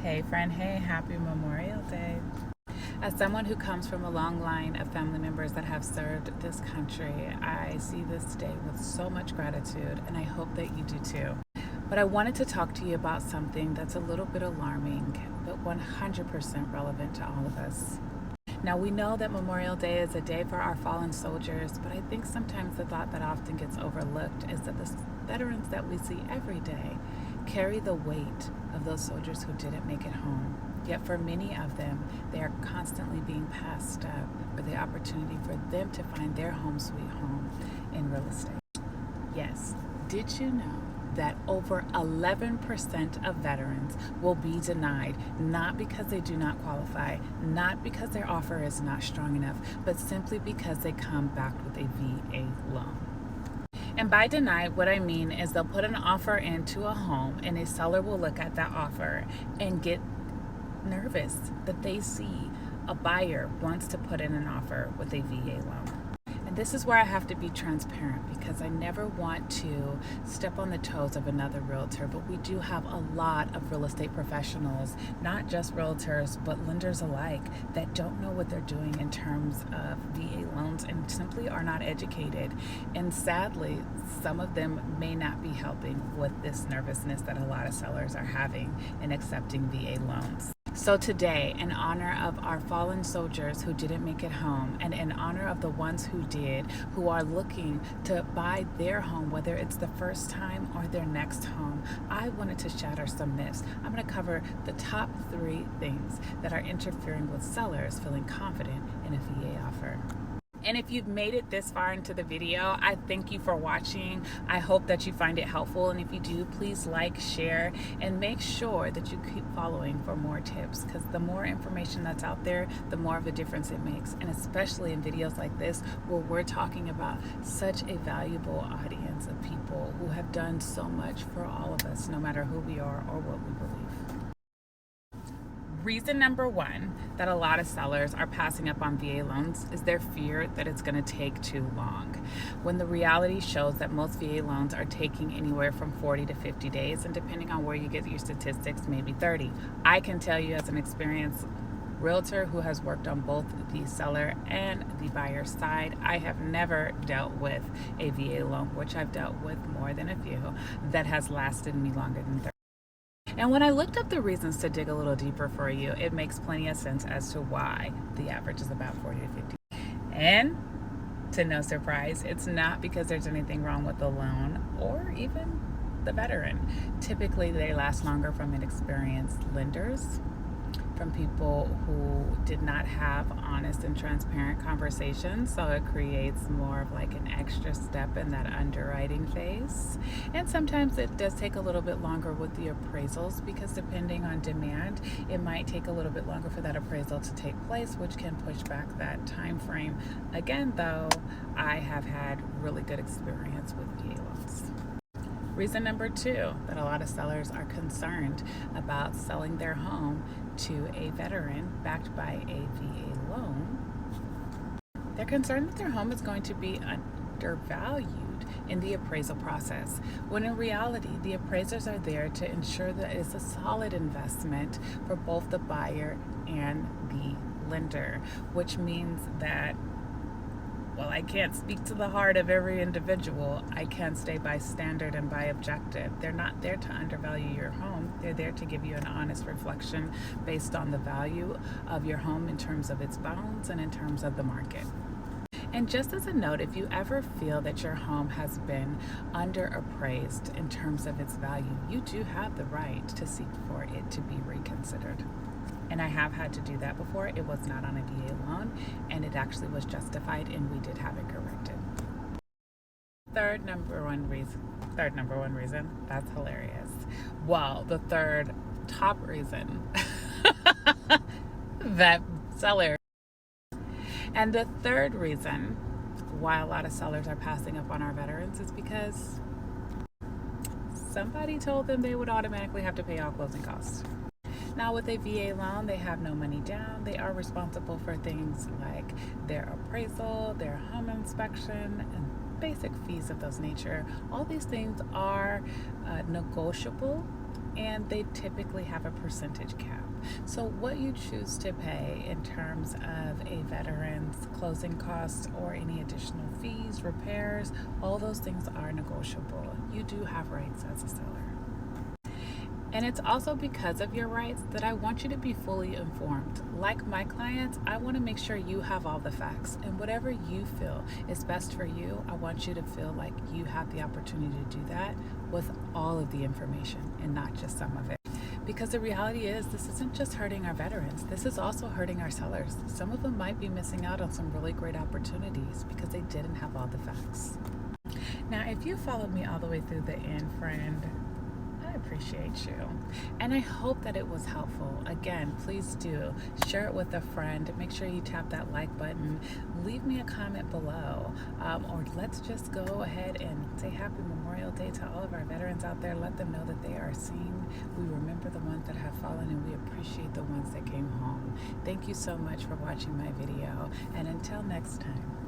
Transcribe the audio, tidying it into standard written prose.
Hey friend, hey, happy Memorial Day. As someone who comes from a long line of family members that have served this country, I see this day with so much gratitude, and I hope that you do too. But I wanted to talk to you about something that's a little bit alarming, but 100% relevant to all of us. Now, we know that Memorial Day is a day for our fallen soldiers, but I think sometimes the thought that often gets overlooked is that the veterans that we see every day carry the weight of those soldiers who didn't make it home. Yet for many of them, they are constantly being passed up for the opportunity for them to find their home sweet home in real estate. Yes, did you know that over 11% of veterans will be denied, not because they do not qualify, not because their offer is not strong enough, but simply because they come back with a VA loan? And by denied, what I mean is they'll put an offer into a home and a seller will look at that offer and get nervous that they see a buyer wants to put in an offer with a VA loan. And this is where I have to be transparent because I never want to step on the toes of another realtor, but we do have a lot of real estate professionals, not just realtors, but lenders alike, that don't know what they're doing in terms of VA loans and simply are not educated. And sadly, some of them may not be helping with this nervousness that a lot of sellers are having in accepting VA loans. So today, in honor of our fallen soldiers who didn't make it home, and in honor of the ones who did, who are looking to buy their home, whether it's the first time or their next home, I wanted to shatter some myths. I'm going to cover the top 3 things that are interfering with sellers feeling confident in a VA offer. And if you've made it this far into the video, I thank you for watching. I hope that you find it helpful. And if you do, please like, share, and make sure that you keep following for more tips, because the more information that's out there, the more of a difference it makes. And especially in videos like this, where we're talking about such a valuable audience of people who have done so much for all of us, no matter who we are or what we believe. Reason number 1 that a lot of sellers are passing up on VA loans is their fear that it's going to take too long. When the reality shows that most VA loans are taking anywhere from 40 to 50 days, and depending on where you get your statistics, maybe 30. I can tell you as an experienced realtor who has worked on both the seller and the buyer side, I have never dealt with a VA loan, which I've dealt with more than a few, that has lasted me longer than 30. And when I looked up the reasons to dig a little deeper for you, it makes plenty of sense as to why the average is about 40 to 50. And to no surprise, it's not because there's anything wrong with the loan or even the veteran. Typically, they last longer from inexperienced lenders, from people who did not have honest and transparent conversations, so it creates more of like an extra step in that underwriting phase. And sometimes it does take a little bit longer with the appraisals, because depending on demand, it might take a little bit longer for that appraisal to take place, which can push back that time frame. Again, though, I have had really good experience with VA loans. Reason number 2 that a lot of sellers are concerned about selling their home to a veteran backed by a VA loan, they're concerned that their home is going to be undervalued in the appraisal process, when in reality, the appraisers are there to ensure that it's a solid investment for both the buyer and the lender, which means that, well, I can't speak to the heart of every individual. I can stay by standard and by objective. They're not there to undervalue your home. They're there to give you an honest reflection based on the value of your home in terms of its bounds and in terms of the market. And just as a note, if you ever feel that your home has been underappraised in terms of its value, you do have the right to seek for it to be reconsidered. And I have had to do that before. It was not on a VA loan, and it actually was justified, and we did have it corrected. Third number one reason, that's hilarious. Well, the third top reason that sellers, and the third reason why a lot of sellers are passing up on our veterans is because somebody told them they would automatically have to pay all closing costs. Now, with a VA loan, they have no money down. They are responsible for things like their appraisal, their home inspection, and basic fees of those nature. All these things are negotiable and they typically have a percentage cap. So what you choose to pay in terms of a veteran's closing costs or any additional fees, repairs, all those things are negotiable. You do have rights as a seller. And it's also because of your rights that I want you to be fully informed. Like my clients, I want to make sure you have all the facts. And whatever you feel is best for you, I want you to feel like you have the opportunity to do that with all of the information and not just some of it. Because the reality is, this isn't just hurting our veterans, this is also hurting our sellers. Some of them might be missing out on some really great opportunities because they didn't have all the facts. Now, if you followed me all the way through the end, friend, I appreciate you. And I hope that it was helpful. Again, please do share it with a friend. Make sure you tap that like button. Leave me a comment below. Or let's just go ahead and say Happy Memorial Day to all of our veterans out there. Let them know that they are seen. We remember the ones that have fallen and we appreciate the ones that came home. Thank you so much for watching my video. And until next time.